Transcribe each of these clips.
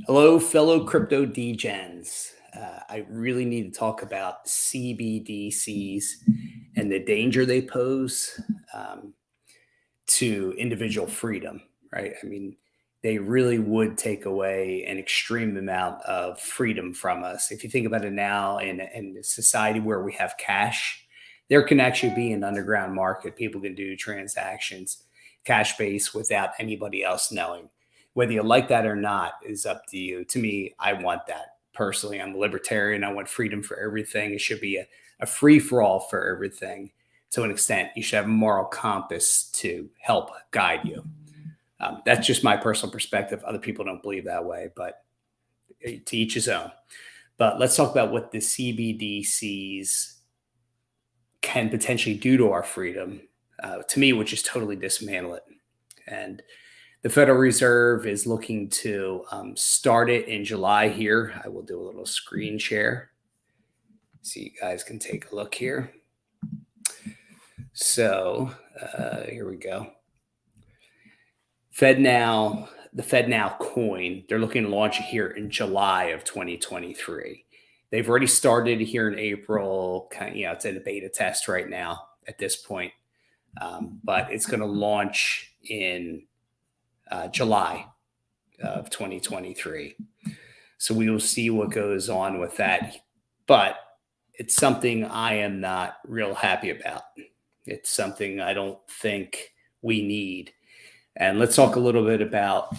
Hello, fellow crypto degens. I really need to talk about CBDCs and the danger they pose um, to individual freedom, right? I mean, they really would take away an extreme amount of freedom from us. If you think about it now in a society where we have cash, there can actually be an underground market. People can do transactions cash based without anybody else knowing. Whether you like that or not is up to you. To me, I want that personally. I'm a libertarian. I want freedom for everything. It should be a free for all for everything to an extent. You should have a moral compass to help guide you. That's just my personal perspective. Other people don't believe that way, but to each his own. But let's talk about what the CBDCs can potentially do to our freedom. To me, which is totally dismantle it. And the Federal Reserve is looking to start it in July here. I will do a little screen share so you guys can take a look here. So here we go. The FedNow coin, they're looking to launch it here in July of 2023. They've already started here in April. It's in a beta test right now at this point, but it's going to launch in July of 2023. So we will see what goes on with that. But it's something I am not real happy about. It's something I don't think we need. And let's talk a little bit about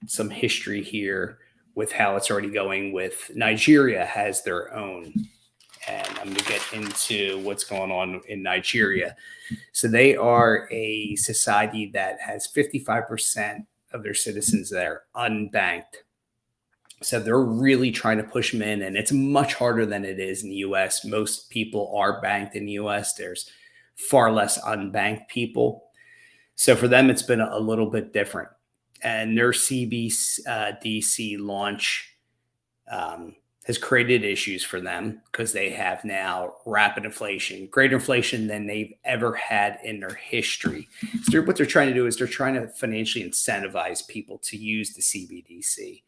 some history here with how it's already going with Nigeria has their own. And I'm going to get into what's going on in Nigeria. So they are a society that has 55% of their citizens that are unbanked. So they're really trying to push them in, and it's much harder than it is in the U.S. Most people are banked in the U.S. There's far less unbanked people. So for them, it's been a little bit different. And their CBDC launch has created issues for them because they have now rapid inflation, greater inflation than they've ever had in their history. So what they're trying to do is they're trying to financially incentivize people to use the CBDC,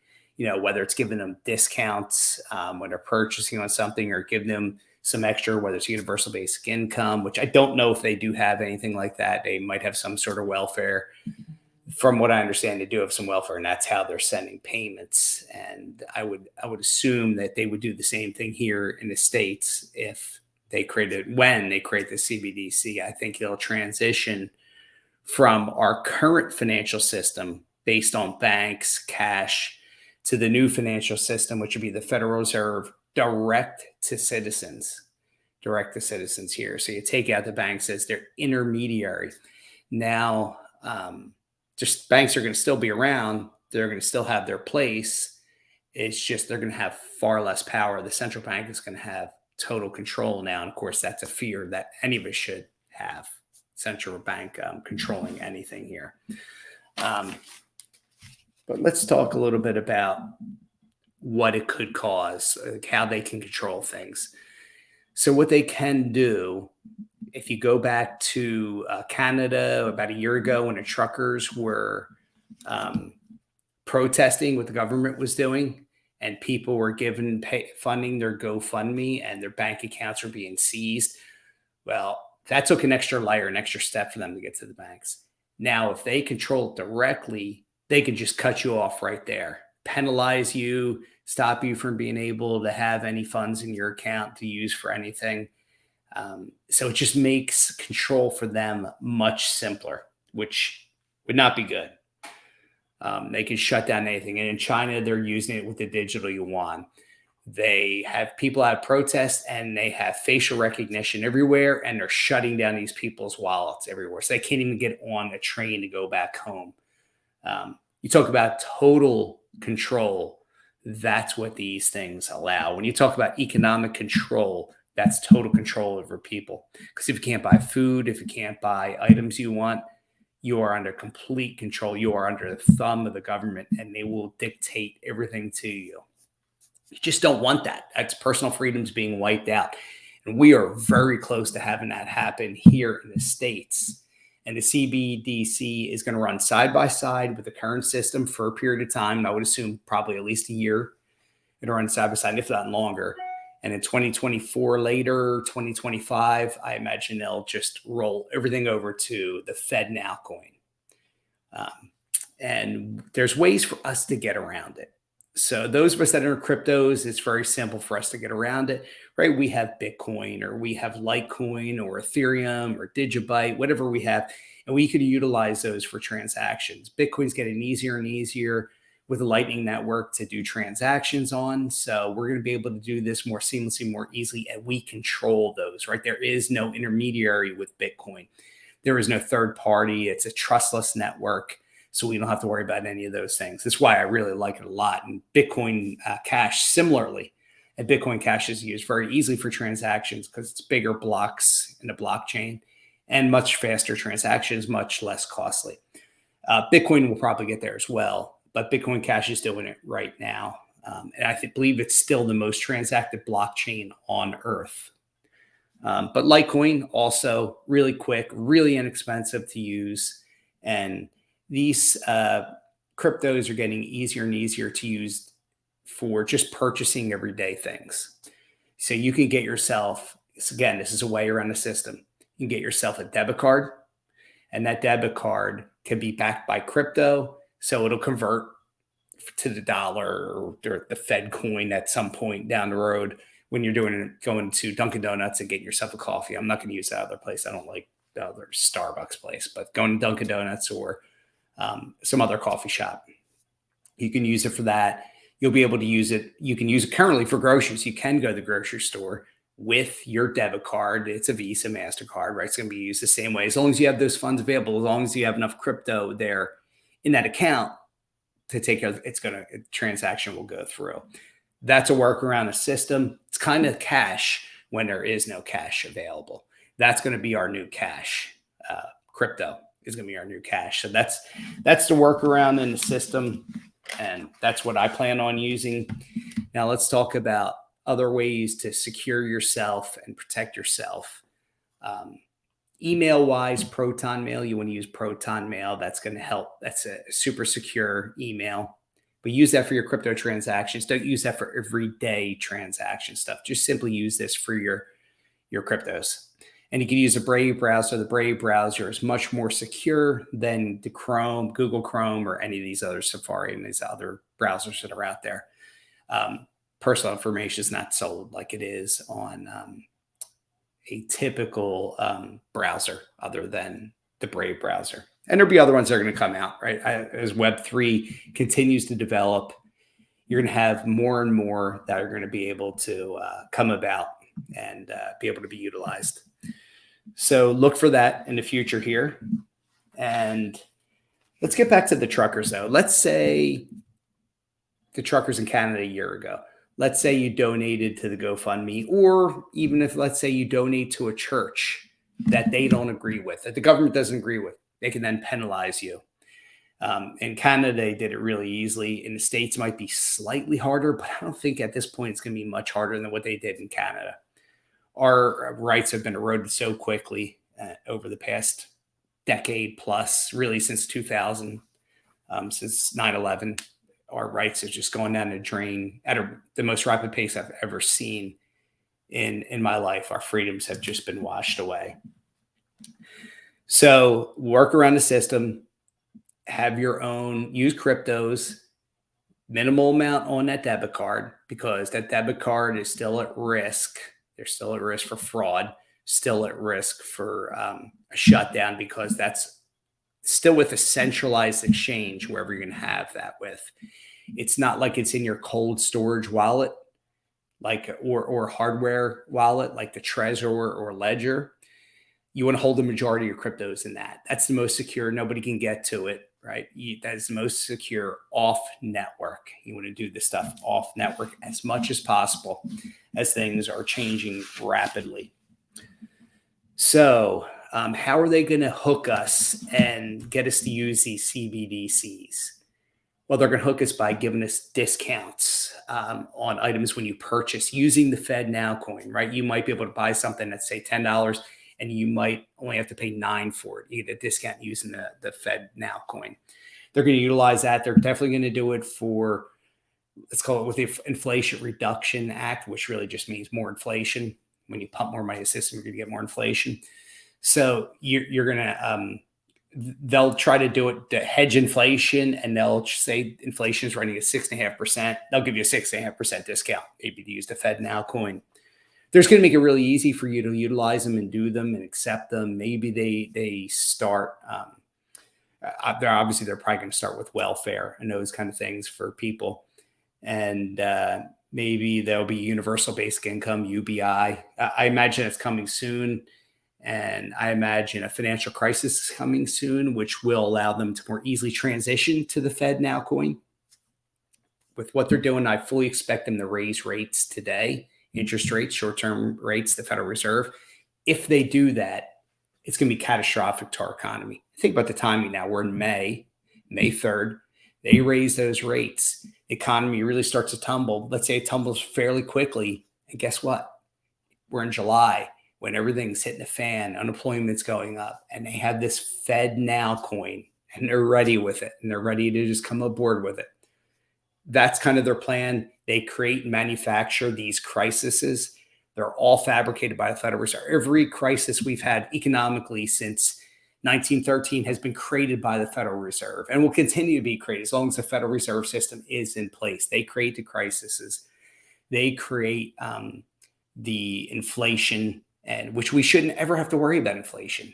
whether it's giving them discounts when they're purchasing on something or giving them some extra, whether it's universal basic income, which I don't know if they do have anything like that. They might have some sort of welfare. From what I understand, they do have some welfare, and that's how they're sending payments. And I would assume that they would do the same thing here in the States when they create the CBDC. I think it'll transition from our current financial system based on banks, cash, to the new financial system, which would be the Federal Reserve, direct to citizens here. So you take out the banks as their intermediary. Now, just banks are going to still be around. They're going to still have their place. It's just they're going to have far less power. The central bank is going to have total control now. And of course, that's a fear that any of us should have, central bank controlling anything here. But let's talk a little bit about what it could cause, how they can control things. So what they can do, if you go back to Canada about a year ago when the truckers were protesting what the government was doing, and people were given funding their GoFundMe and their bank accounts were being seized. Well, that took an extra layer, an extra step for them to get to the banks. Now, if they control it directly, they can just cut you off right there, penalize you, stop you from being able to have any funds in your account to use for anything. So it just makes control for them much simpler, which would not be good. They can shut down anything. And in China, they're using it with the digital yuan. They have people out protest and they have facial recognition everywhere, and they're shutting down these people's wallets everywhere. So they can't even get on a train to go back home. You talk about total control. That's what these things allow. When you talk about economic control, that's total control over people. Because if you can't buy food, if you can't buy items you want, you are under complete control. You are under the thumb of the government, and they will dictate everything to you. You just don't want that. That's personal freedoms being wiped out. And we are very close to having that happen here in the States. And the CBDC is going to run side by side with the current system for a period of time. And I would assume probably at least a year. It'll run side by side, if not longer. And in 2024, later, 2025, I imagine they'll just roll everything over to the FedNow coin. And there's ways for us to get around it. So those of us that are cryptos, it's very simple for us to get around it, right? We have Bitcoin, or we have Litecoin, or Ethereum, or Digibyte, whatever we have, and we could utilize those for transactions. Bitcoin's getting easier and easier with the Lightning Network to do transactions on. So we're going to be able to do this more seamlessly, more easily, and we control those, right? There is no intermediary with Bitcoin. There is no third party. It's a trustless network. So we don't have to worry about any of those things. That's why I really like it a lot. And Bitcoin Cash, similarly, and Bitcoin Cash is used very easily for transactions because it's bigger blocks in the blockchain and much faster transactions, much less costly. Bitcoin will probably get there as well, but Bitcoin Cash is doing it right now. And I believe it's still the most transacted blockchain on Earth. But Litecoin also really quick, really inexpensive to use. And these cryptos are getting easier and easier to use for just purchasing everyday things. So you can get yourself, again, this is a way around the system. You can get yourself a debit card, and that debit card can be backed by crypto. So it'll convert to the dollar or the Fed coin at some point down the road when you're going to Dunkin' Donuts and getting yourself a coffee. I'm not going to use that other place. I don't like the other Starbucks place, but going to Dunkin' Donuts or some other coffee shop, you can use it for that. You'll be able to use it. You can use it currently for groceries. You can go to the grocery store with your debit card. It's a Visa, MasterCard, right? It's going to be used the same way. As long as you have those funds available, as long as you have enough crypto there in that account to take care of, transaction will go through. That's a workaround the system. It's kind of cash when there is no cash available. That's going to be our new cash. Crypto is going to be our new cash. So that's the workaround in the system. And that's what I plan on using. Now let's talk about other ways to secure yourself and protect yourself. Email wise, Proton Mail, you want to use Proton Mail. That's going to help. That's a super secure email. But use that for your crypto transactions. Don't use that for everyday transaction stuff. Just simply use this for your cryptos. And you can use a Brave browser. The Brave browser is much more secure than the Chrome, Google Chrome, or any of these other Safari and these other browsers that are out there. Personal information is not sold like it is on a typical browser other than the Brave browser. And there'll be other ones that are going to come out, right? As Web3 continues to develop, you're going to have more and more that are going to be able to come about and be able to be utilized. So look for that in the future here. And let's get back to the truckers, though. Let's say the truckers in Canada a year ago. Let's say you donated to the GoFundMe, or even if, let's say, you donate to a church that they don't agree with, that the government doesn't agree with, they can then penalize you. In Canada, they did it really easily. In the States, it might be slightly harder, but I don't think at this point it's going to be much harder than what they did in Canada. Our rights have been eroded so quickly over the past decade plus, really since 2000, since 9/11. Our rights are just going down the drain at the most rapid pace I've ever seen in my life. Our freedoms have just been washed away. So work around the system, have your own, use cryptos, minimal amount on that debit card, because that debit card is still at risk. They're still at risk for fraud, still at risk for a shutdown, because that's still with a centralized exchange, wherever you're going to have that with. It's not like it's in your cold storage wallet, like or hardware wallet, like the Trezor or Ledger. You want to hold the majority of your cryptos in that. That's the most secure. Nobody can get to it, right? That is the most secure off network. You want to do this stuff off network as much as possible, as things are changing rapidly. So how are they going to hook us and get us to use these CBDCs? Well, they're going to hook us by giving us discounts on items when you purchase using the FedNow coin, right? You might be able to buy something that's, say, $10, and you might only have to pay 9 for it. You get a discount using the Fed Now coin. They're going to utilize that. They're definitely going to do it for, let's call it, with the Inflation Reduction Act, which really just means more inflation. When you pump more money in the system, you're going to get more inflation. So you're going to, they'll try to do it to hedge inflation, and they'll say inflation is running at 6.5%. They'll give you a 6.5% discount, maybe to use the Fed Now coin. They're just going to make it really easy for you to utilize them and do them and accept them. Maybe they start, they're probably going to start with welfare and those kind of things for people. And maybe there'll be universal basic income, UBI. I imagine it's coming soon. And I imagine a financial crisis is coming soon, which will allow them to more easily transition to the Fed Now coin. With what they're doing, I fully expect them to raise rates today, interest rates, short-term rates, the Federal Reserve. If they do that, it's going to be catastrophic to our economy. Think about the timing now. We're in May 3rd. They raise those rates. The economy really starts to tumble. Let's say it tumbles fairly quickly. And guess what? We're in July when everything's hitting the fan, unemployment's going up, and they have this Fed Now coin, and they're ready with it, and they're ready to just come aboard with it. That's kind of their plan. They create and manufacture these crises. They're all fabricated by the Federal Reserve. Every crisis we've had economically since 1913 has been created by the Federal Reserve and will continue to be created as long as the Federal Reserve System is in place. They create the crises. They create the inflation, and which we shouldn't ever have to worry about inflation.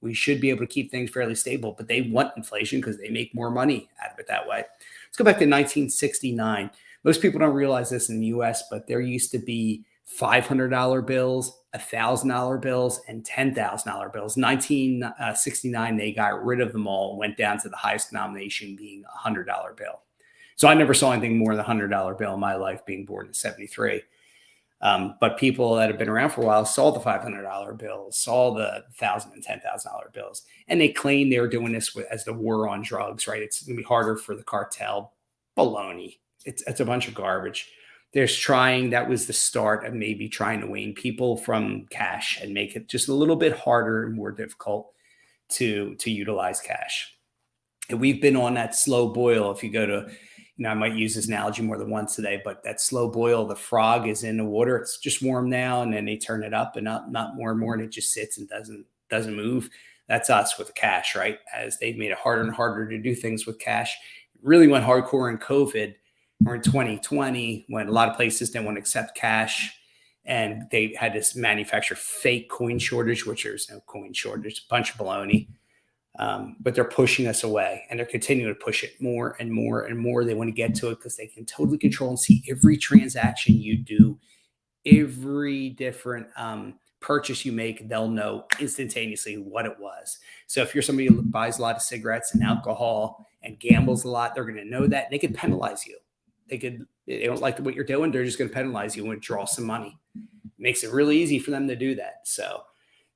We should be able to keep things fairly stable, but they want inflation because they make more money out of it that way. Let's go back to 1969. Most people don't realize this in the US, but there used to be $500 bills, $1,000 bills, and $10,000 bills. 1969, they got rid of them all and went down to the highest denomination being a $100 bill. So I never saw anything more than a $100 bill in my life, being born in 73. But people that have been around for a while saw the $500 bills, saw the $1,000 and $10,000 bills, and they claimed they were doing this as the war on drugs, right? It's going to be harder for the cartel. Baloney. It's a bunch of garbage. That was the start of maybe trying to wean people from cash and make it just a little bit harder and more difficult to utilize cash. And we've been on that slow boil. If you go to, I might use this analogy more than once today, but that slow boil, the frog is in the water. It's just warm now, and then they turn it up and up, not more and more, and it just sits and doesn't move. That's us with cash, right? As they've made it harder and harder to do things with cash. It really went hardcore in COVID or in 2020 when a lot of places didn't want to accept cash, and they had to manufacture fake coin shortage, which there's no coin shortage, a bunch of baloney. But they're pushing us away, and they're continuing to push it more and more and more. They want to get to it because they can totally control and see every transaction you do, every different purchase you make. They'll know instantaneously what it was. So if you're somebody who buys a lot of cigarettes and alcohol and gambles a lot, they're going to know that. They could penalize you. They don't like what you're doing. They're just going to penalize you and withdraw some money. It makes it really easy for them to do that. So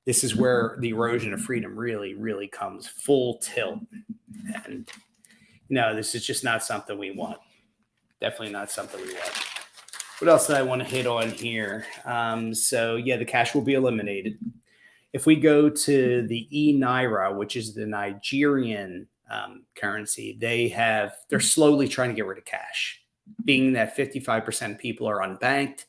this is where the erosion of freedom really, really comes full tilt. And no, this is just not something we want. Definitely not something we want. What else did I want to hit on here? The cash will be eliminated. If we go to the e-Naira, which is the Nigerian currency, they're slowly trying to get rid of cash. Being that 55% of people are unbanked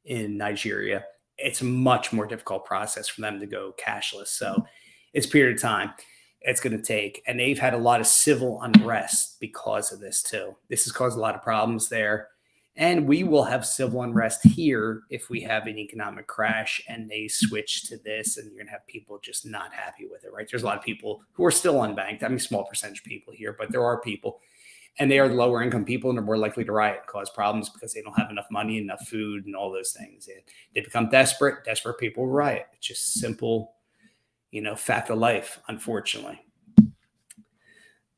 in Nigeria, it's a much more difficult process for them to go cashless. So it's a period of time it's going to take. And they've had a lot of civil unrest because of this too. This has caused a lot of problems there. And we will have civil unrest here if we have an economic crash and they switch to this, and you're going to have people just not happy with it, right? There's a lot of people who are still unbanked. I mean, small percentage of people here, but there are people. And they are the lower income people, and they're more likely to riot and cause problems because they don't have enough money, enough food, and all those things. And they become desperate. Desperate people will riot. It's just simple, fact of life, unfortunately.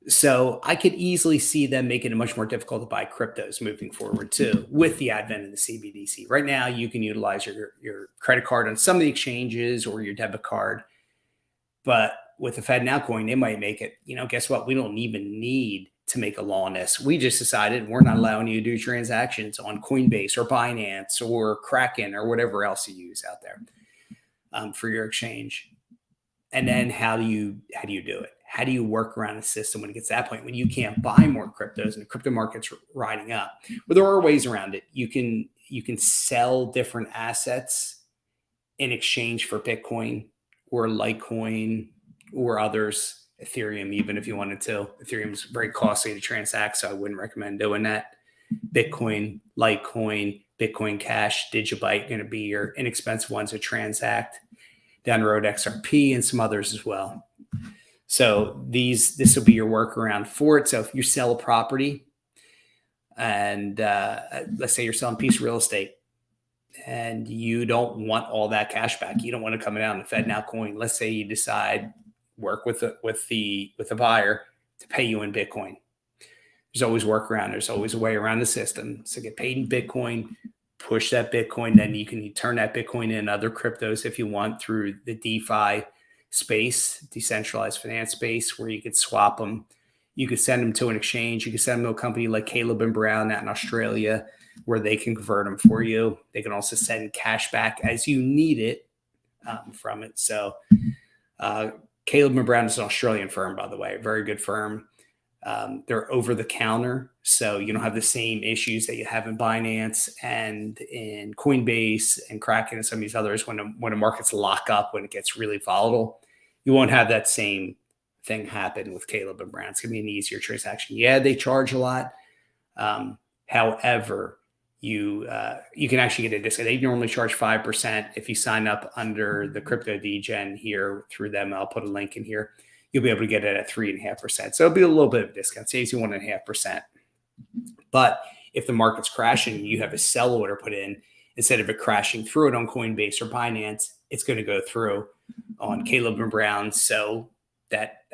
So I could easily see them making it much more difficult to buy cryptos moving forward too, with the advent of the CBDC. Right now, you can utilize your credit card on some of the exchanges or your debit card. But with the Fed Now coin, they might make it, guess what? We don't even need to make a law on this. We just decided we're not allowing you to do transactions on Coinbase or Binance or Kraken or whatever else you use out there. for your exchange. And then how do you do it? How do you work around the system when it gets to that point when you can't buy more cryptos and the crypto market's riding up? But there are ways around it. You can sell different assets in exchange for Bitcoin or Litecoin or others, Ethereum, even if you wanted to. Ethereum is very costly to transact, so I wouldn't recommend doing that. Bitcoin, Litecoin, Bitcoin Cash, Digibyte going to be your inexpensive ones to transact. Down the road, XRP and some others as well. So this will be your workaround for it. So if you sell a property and let's say you're selling a piece of real estate and you don't want all that cash back, you don't want to come down the Fed now coin. Let's say you decide work with the buyer to pay you in Bitcoin. There's always workaround. There's always a way around the system. So get paid in Bitcoin, push that Bitcoin, then you can turn that Bitcoin in other cryptos if you want through the DeFi space, decentralized finance space, where you could swap them. You could send them to an exchange. You could send them to a company like Caleb and Brown out in Australia, where they can convert them for you. They can also send cash back as you need it from it. So Caleb and Brown is an Australian firm, by the way, a very good firm. They're over the counter, so you don't have the same issues that you have in Binance and in Coinbase and Kraken and some of these others. When the markets lock up, when it gets really volatile, you won't have that same thing happen with Caleb and Brown. It's going to be an easier transaction. Yeah, they charge a lot. However, you can actually get a discount. They normally charge 5% if you sign up under the Crypto Degen here through them. I'll put a link in here. You'll be able to get it at 3.5%. So it'll be a little bit of a discount, saves you 1.5%. But if the market's crashing and you have a sell order put in, instead of it crashing through it on Coinbase or Binance, it's going to go through on Caleb and Brown. So that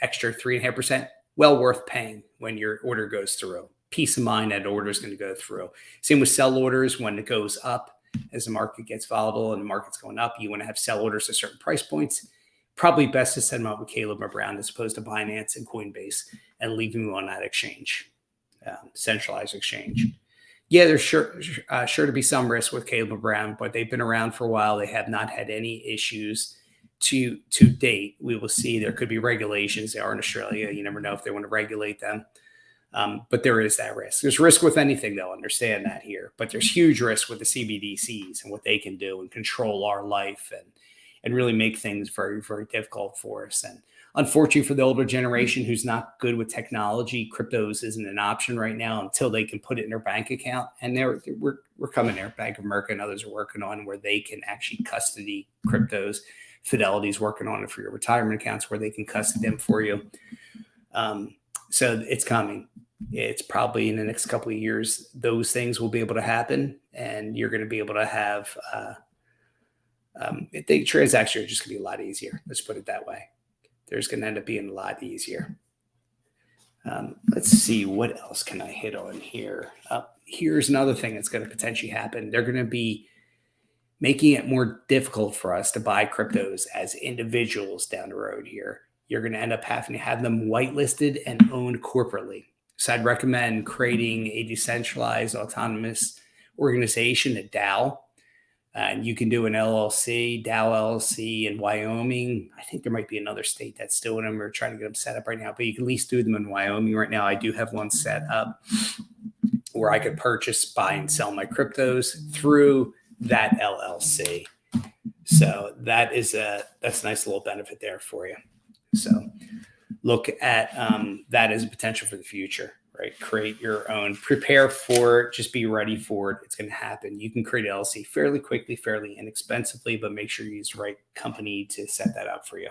extra 3.5%, well worth paying when your order goes through. Peace of mind that order is going to go through. Same with sell orders. When it goes up, as the market gets volatile and the market's going up, you want to have sell orders at certain price points. Probably best to set them up with Caleb or Brown as opposed to Binance and Coinbase and leave them on that exchange, centralized exchange. Yeah, there's sure to be some risk with Caleb or Brown, but they've been around for a while. They have not had any issues to date. We will see. There could be regulations. They are in Australia. You never know if they want to regulate them. But there is that risk. There's risk with anything, though. Understand that here. But there's huge risk with the CBDCs and what they can do and control our life and really make things very, very difficult for us. And unfortunately for the older generation who's not good with technology, cryptos isn't an option right now until they can put it in their bank account. And we're coming there. Bank of America and others are working on where they can actually custody cryptos. Fidelity's working on it for your retirement accounts where they can custody them for you. So it's coming. It's probably in the next couple of years, those things will be able to happen, and you're going to be able to have the transaction are just going to be a lot easier. Let's put it that way. There's going to end up being a lot easier. Let's see, what else can I hit on here? Here's another thing that's going to potentially happen. They're going to be making it more difficult for us to buy cryptos as individuals down the road here. You're going to end up having to have them whitelisted and owned corporately. So I'd recommend creating a decentralized autonomous organization, a DAO. And you can do an LLC, DAO LLC in Wyoming. I think there might be another state that's still in them. We're trying to get them set up right now, but you can at least do them in Wyoming right now. I do have one set up where I could purchase, buy, and sell my cryptos through that LLC. So that's a nice little benefit there for you. So look at that as a potential for the future, right? Create your own, prepare for it, just be ready for it. It's going to happen. You can create an LLC fairly quickly, fairly inexpensively, but make sure you use the right company to set that up for you.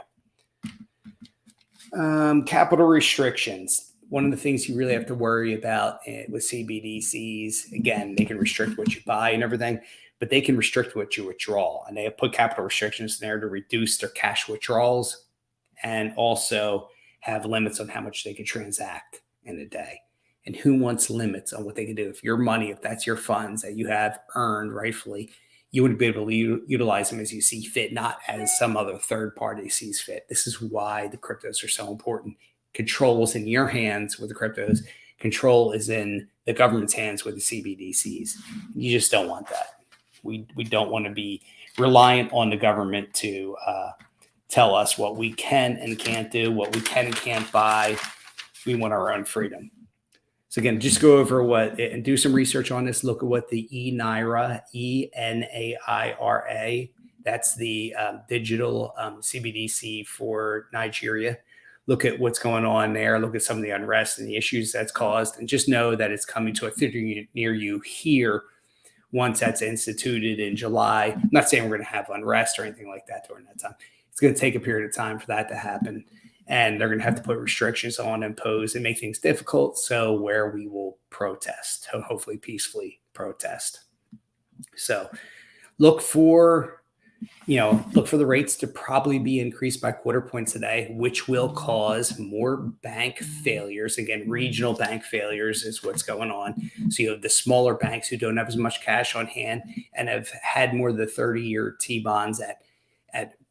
Capital restrictions. One of the things you really have to worry about with CBDCs, again, they can restrict what you buy and everything, but they can restrict what you withdraw. And they have put capital restrictions there to reduce their cash withdrawals and also have limits on how much they can transact in a day. And who wants limits on what they can do? If your money, if that's your funds that you have earned rightfully, you would be able to utilize them as you see fit, not as some other third party sees fit. This is why the cryptos are so important. Control is in your hands with the cryptos. Control is in the government's hands with the CBDCs. You just don't want that. We don't want to be reliant on the government to tell us what we can and can't do, what we can and can't buy. We want our own freedom. So again, just go over what and do some research on this. Look at what the ENAIRA, ENAIRA, that's the digital CBDC for Nigeria. Look at what's going on there. Look at some of the unrest and the issues that's caused, and just know that it's coming to a theater near you here once that's instituted in July. I'm not saying we're going to have unrest or anything like that during that time. It's going to take a period of time for that to happen. And they're going to have to put restrictions on, impose, and make things difficult. So where we will protest, hopefully peacefully protest. So look for the rates to probably be increased by 1/4 point today, which will cause more bank failures. Again, regional bank failures is what's going on. So you have the smaller banks who don't have as much cash on hand and have had more of the 30-year T-bonds at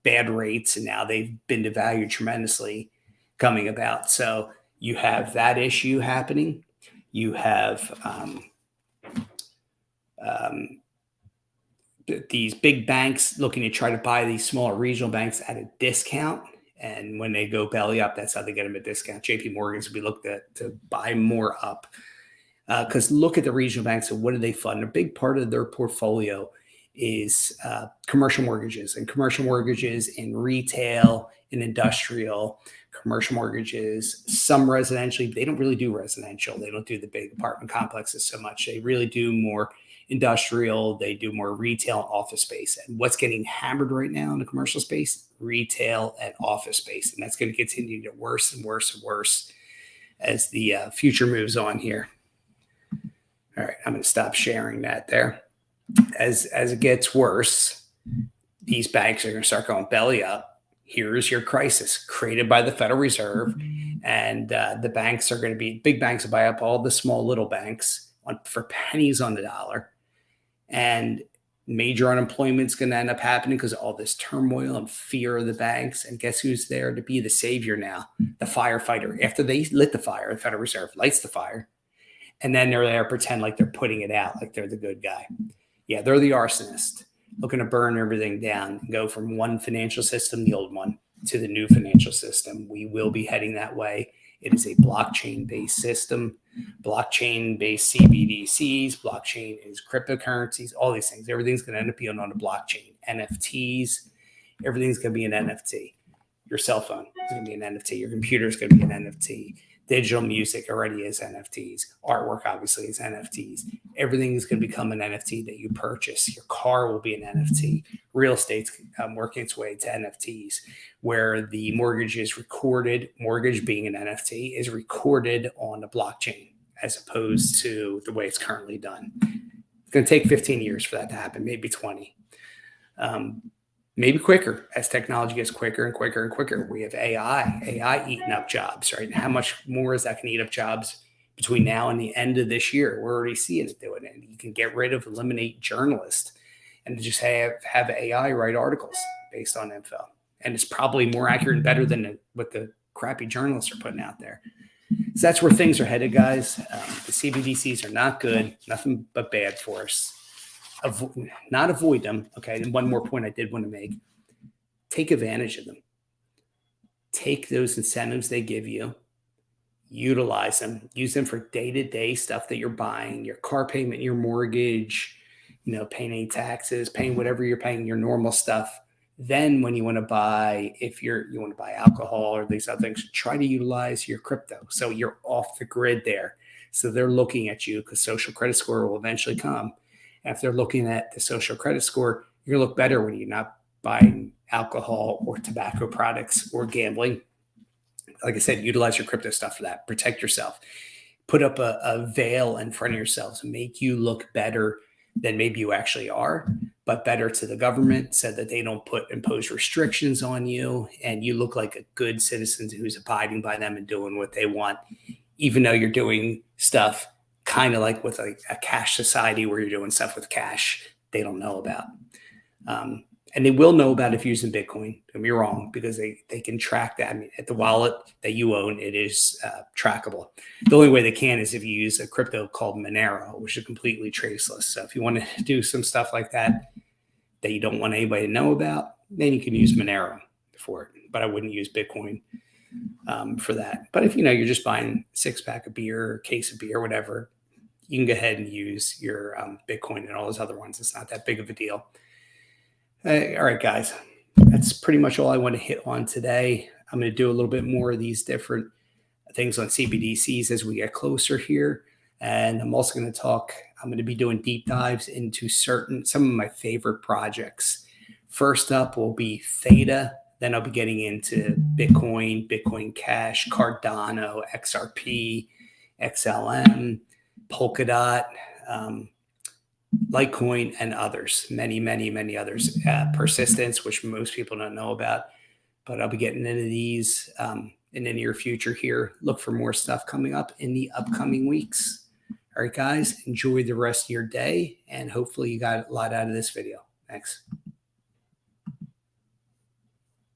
bad rates, and now they've been devalued tremendously coming about. So you have that issue happening. You have these big banks looking to try to buy these smaller regional banks at a discount. And when they go belly up, that's how they get them a discount. JP Morgan's will be looked at to buy more up. Because look at the regional banks and what do they fund? A big part of their portfolio is commercial mortgages, and commercial mortgages in retail, in industrial, commercial mortgages, some residentially. They don't really do residential. They don't do the big apartment complexes so much. They really do more industrial. They do more retail and office space. And what's getting hammered right now in the commercial space? Retail and office space. And that's going to continue to get worse and worse and worse as the future moves on here. All right, I'm going to stop sharing that there. As it gets worse, these banks are going to start going belly up. Here's your crisis created by the Federal Reserve, and the banks are going to be big banks will buy up all the small little banks for pennies on the dollar, and major unemployment is going to end up happening because of all this turmoil and fear of the banks. And guess who's there to be the savior now? The firefighter. After they lit the fire, the Federal Reserve lights the fire, and then they're there to pretend like they're putting it out, like they're the good guy. Yeah, they're the arsonist, looking to burn everything down and go from one financial system, the old one, to the new financial system. We will be heading that way. It is a blockchain-based system, blockchain-based CBDCs, blockchain is cryptocurrencies, all these things. Everything's going to end up being on a blockchain. NFTs, everything's going to be an NFT. Your cell phone is going to be an NFT. Your computer is going to be an NFT. Digital music already is NFTs. Artwork obviously is NFTs. Everything is going to become an NFT that you purchase. Your car will be an NFT. Real estate's working its way to NFTs, where the mortgage is recorded. Mortgage being an NFT is recorded on a blockchain as opposed to the way it's currently done. It's going to take 15 years for that to happen, maybe 20. Maybe quicker as technology gets quicker and quicker and quicker. We have AI eating up jobs, right? And how much more is that going to eat up jobs between now and the end of this year? We're already seeing it doing it. And you can eliminate journalists and just have AI write articles based on info. And it's probably more accurate and better than what the crappy journalists are putting out there. So that's where things are headed, guys. The CBDCs are not good, nothing but bad for us. Not avoid them. Okay. And one more point I did want to make. Take advantage of them. Take those incentives they give you. Utilize them. Use them for day-to-day stuff that you're buying, your car payment, your mortgage, paying any taxes, paying whatever you're paying, your normal stuff. Then when you want to buy, if you want to buy alcohol or these other things, try to utilize your crypto. So you're off the grid there. So they're looking at you because social credit score will eventually come. If they're looking at the social credit score, you're going to look better when you're not buying alcohol or tobacco products or gambling. Like I said, utilize your crypto stuff for that. Protect yourself. Put up a veil in front of yourselves and make you look better than maybe you actually are, but better to the government so that they don't impose restrictions on you and you look like a good citizen who's abiding by them and doing what they want, even though you're doing stuff kind of like with a cash society where you're doing stuff with cash they don't know about. And they will know about if you're using Bitcoin. Don't be wrong, because they can track that. I mean, at the wallet that you own, it is trackable. The only way they can is if you use a crypto called Monero, which is completely traceless. So if you want to do some stuff like that, that you don't want anybody to know about, then you can use Monero for it. But I wouldn't use Bitcoin for that. But if you're just buying a 6-pack of beer, or case of beer, whatever, you can go ahead and use your Bitcoin and all those other ones. It's not that big of a deal. All right, guys, that's pretty much all I want to hit on today. I'm going to do a little bit more of these different things on CBDCs as we get closer here. And I'm also going to be doing deep dives into some of my favorite projects. First up will be Theta. Then I'll be getting into Bitcoin, Bitcoin Cash, Cardano, XRP, XLM, Polkadot, Litecoin, and others. Many, many, many others. Persistence, which most people don't know about. But I'll be getting into these in the near future here. Look for more stuff coming up in the upcoming weeks. All right, guys, enjoy the rest of your day, and hopefully you got a lot out of this video. Thanks.